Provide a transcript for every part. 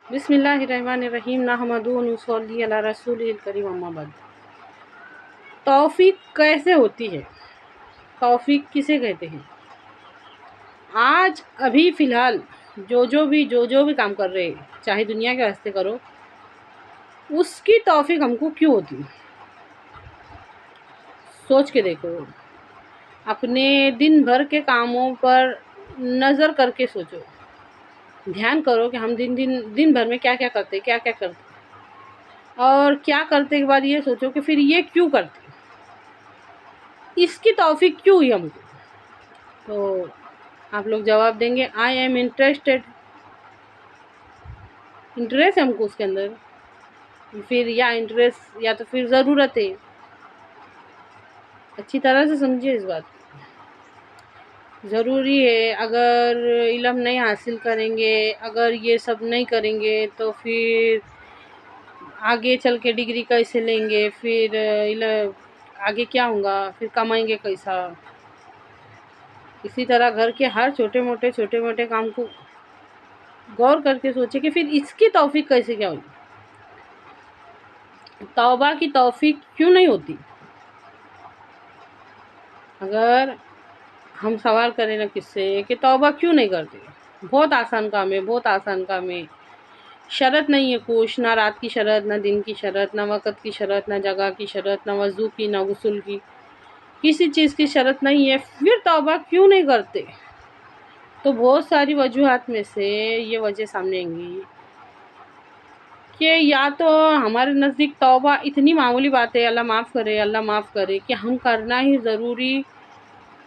बिस्मिल्लाहिर्रहमानिर्रहीम नहमदुहु व नुसल्ली अला रसूलिल करीम अम्मा बाद। तौफीक कैसे होती है? तौफीक किसे कहते हैं? आज अभी फ़िलहाल जो भी काम कर रहे हैं, चाहे दुनिया के वास्ते करो, उसकी तौफीक हमको क्यों होती है? सोच के देखो। अपने दिन भर के कामों पर नज़र करके सोचो, ध्यान करो कि हम दिन भर में क्या-क्या करते हैं, क्या-क्या करते हैं, और क्या करते के बाद ये सोचो कि फिर ये क्यों करते हैं? इसकी तौफीक क्यों हुई हमको? तो आप लोग जवाब देंगे आई एम इंटरेस्टेड। इंटरेस्ट है हमको उसके अंदर, फिर या इंटरेस्ट या तो फिर ज़रूरत है। अच्छी तरह से समझिए इस बात को। ज़रूरी है, अगर इल्म नहीं हासिल करेंगे, अगर ये सब नहीं करेंगे तो फिर आगे चल के डिग्री कैसे लेंगे, फिर आगे क्या होगा, फिर कमाएंगे कैसा। इसी तरह घर के हर छोटे मोटे काम को गौर करके सोचे कि फिर इसकी तौफीक कैसे क्या हुई। तौबा की तौफीक क्यों नहीं होती? अगर हम सवाल करें ना किससे कि तौबा क्यों नहीं करते, बहुत आसान काम है, बहुत आसान काम है। शरत नहीं है कुछ, ना रात की शरत, ना दिन की शरत, ना वक़्त की शरत, ना जगह की शरत, ना वज़ू की, ना गुस्ल की, किसी चीज़ की शरत नहीं है, फिर तौबा क्यों नहीं करते? तो बहुत सारी वजूहात में से ये वजह सामने आएंगी कि या तो हमारे नज़दीक तौबा इतनी मामूली बात है, अल्लाह माफ़ करे, अल्लाह माफ़ करे, कि हम करना ही ज़रूरी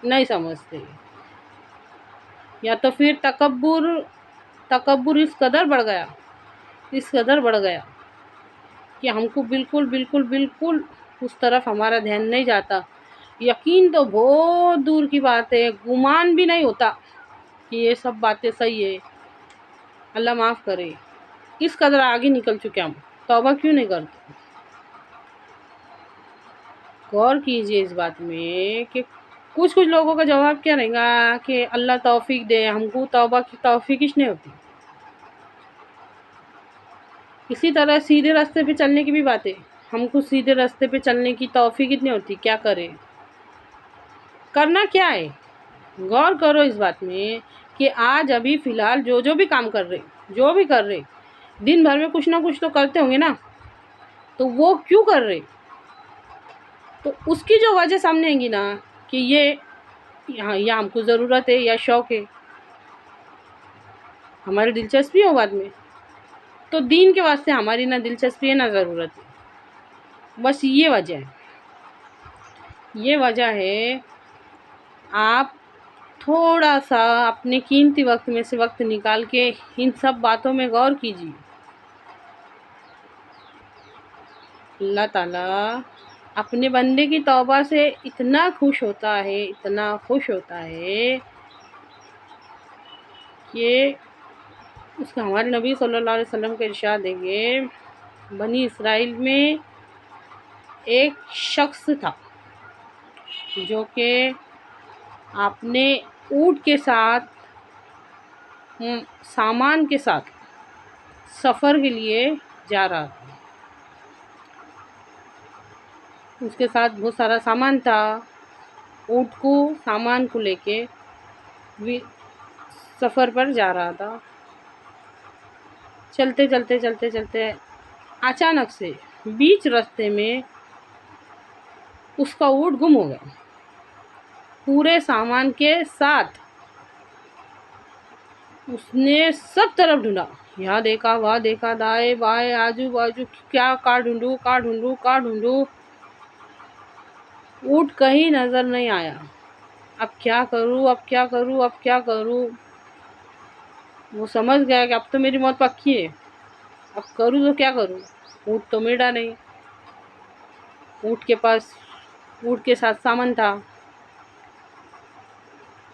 नहीं समझते, या तो फिर तकब्बुर इस कदर बढ़ गया कि हमको बिल्कुल उस तरफ हमारा ध्यान नहीं जाता। यकीन तो बहुत दूर की बात है, गुमान भी नहीं होता कि ये सब बातें सही है, अल्लाह माफ़ करे। इस कदर आगे निकल चुके हम, तौबा क्यों नहीं करते? गौर कीजिए इस बात में कि कुछ लोगों का जवाब क्या रहेगा कि अल्लाह तौफीक दे हमको, तौबा की तौफीक ही नहीं होती। इसी तरह सीधे रास्ते पे चलने की भी बात है, हमको सीधे रास्ते पे चलने की तौफीक ही नहीं होती। क्या करें? करना क्या है? गौर करो इस बात में कि आज अभी फ़िलहाल जो भी काम कर रहे, दिन भर में कुछ ना कुछ तो करते होंगे ना, तो वो क्यों कर रहे? तो उसकी जो वजह सामने आएंगी ना कि ये हाँ, या हमको ज़रूरत है, या शौक़ है, हमारी दिलचस्पी हो बाद में, तो दीन के वास्ते हमारी ना दिलचस्पी है ना ज़रूरत है। बस ये वजह है, आप थोड़ा सा अपने कीमती वक्त में से वक्त निकाल के इन सब बातों में गौर कीजिए। अल्लाह ताला अपने बंदे की तौबा से इतना खुश होता है कि उसका हमारे नबी सल्लल्लाहु अलैहि वसल्लम का इरशाद है कि बनी इसराइल में एक शख्स था जो कि अपने ऊँट के साथ सामान के साथ सफ़र के लिए जा रहा था। उसके साथ बहुत सारा सामान था। ऊँट को सामान को लेके सफ़र पर जा रहा था। चलते अचानक से बीच रास्ते में उसका ऊँट गुम हो गया, पूरे सामान के साथ। उसने सब तरफ ढूंढा, यहाँ देखा, वहाँ देखा, दाएं बाएं, आजू बाजू, क्या कहाँ ढूंढूं, ऊँट कहीं नज़र नहीं आया। अब क्या करूँ? वो समझ गया कि अब तो मेरी मौत पक्की है, अब करूँ तो क्या करूँ? ऊँट तो मिला नहीं। ऊँट के साथ सामान था।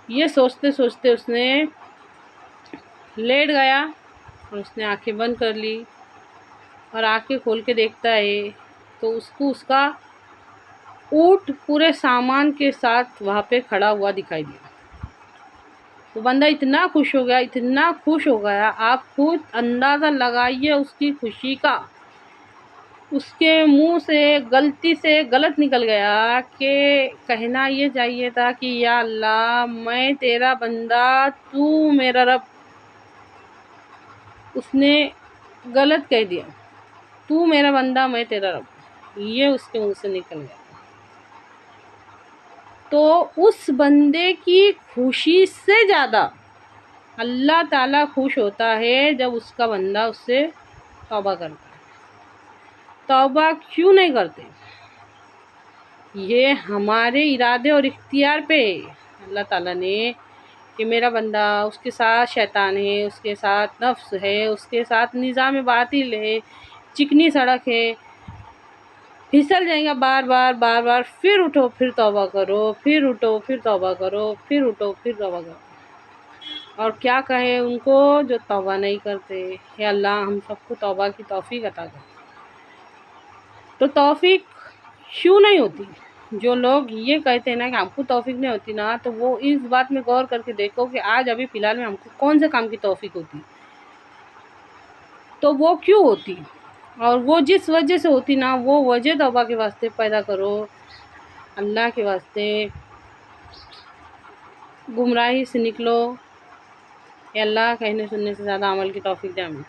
ये सोचते उसने लेट गया और उसने आंखें बंद कर ली, और आंखें खोल के देखता है तो उसको उसका ऊँट पूरे सामान के साथ वहाँ पे खड़ा हुआ दिखाई दिया। वो बंदा इतना खुश हो गया, इतना खुश हो गया, आप खुद अंदाज़ा लगाइए उसकी खुशी का। उसके मुंह से गलती से गलत निकल गया कि कहना ये चाहिए था कि या अल्लाह मैं तेरा बंदा, तू मेरा रब। उसने गलत कह दिया, तू मेरा बंदा मैं तेरा रब, ये उसके मुंह से निकल गया। तो उस बंदे की खुशी से ज़्यादा अल्लाह ताला खुश होता है जब उसका बंदा उससे तौबा करता है। तौबा क्यों नहीं करते? ये हमारे इरादे और इख्तियार पे अल्लाह ताला ने कि मेरा बंदा, उसके साथ शैतान है, उसके साथ नफ्स है, उसके साथ निज़ाम बातिल है, चिकनी सड़क है, फिसल जाएगा बार बार बार बार, फिर उठो फिर तौबा करो, फिर उठो फिर तौबा करो, फिर उठो फिर तौबा करो। और क्या कहे उनको जो तौबा नहीं करते। हे अल्लाह हम सबको तौबा की तौफीक अता कर। तो तौफीक क्यों नहीं होती? जो लोग ये कहते हैं ना कि हमको तौफीक नहीं होती ना, तो वो इस बात में गौर करके देखो कि आज अभी फ़िलहाल में हमको कौन से काम की तौफीक होती, तो वो क्यों होती, और वो जिस वजह से होती ना, वो वजह तौबा के वास्ते पैदा करो। अल्लाह के वास्ते गुमराही से निकलो। या अल्लाह कहने सुनने से ज़्यादा अमल की तौफीक दे हमें।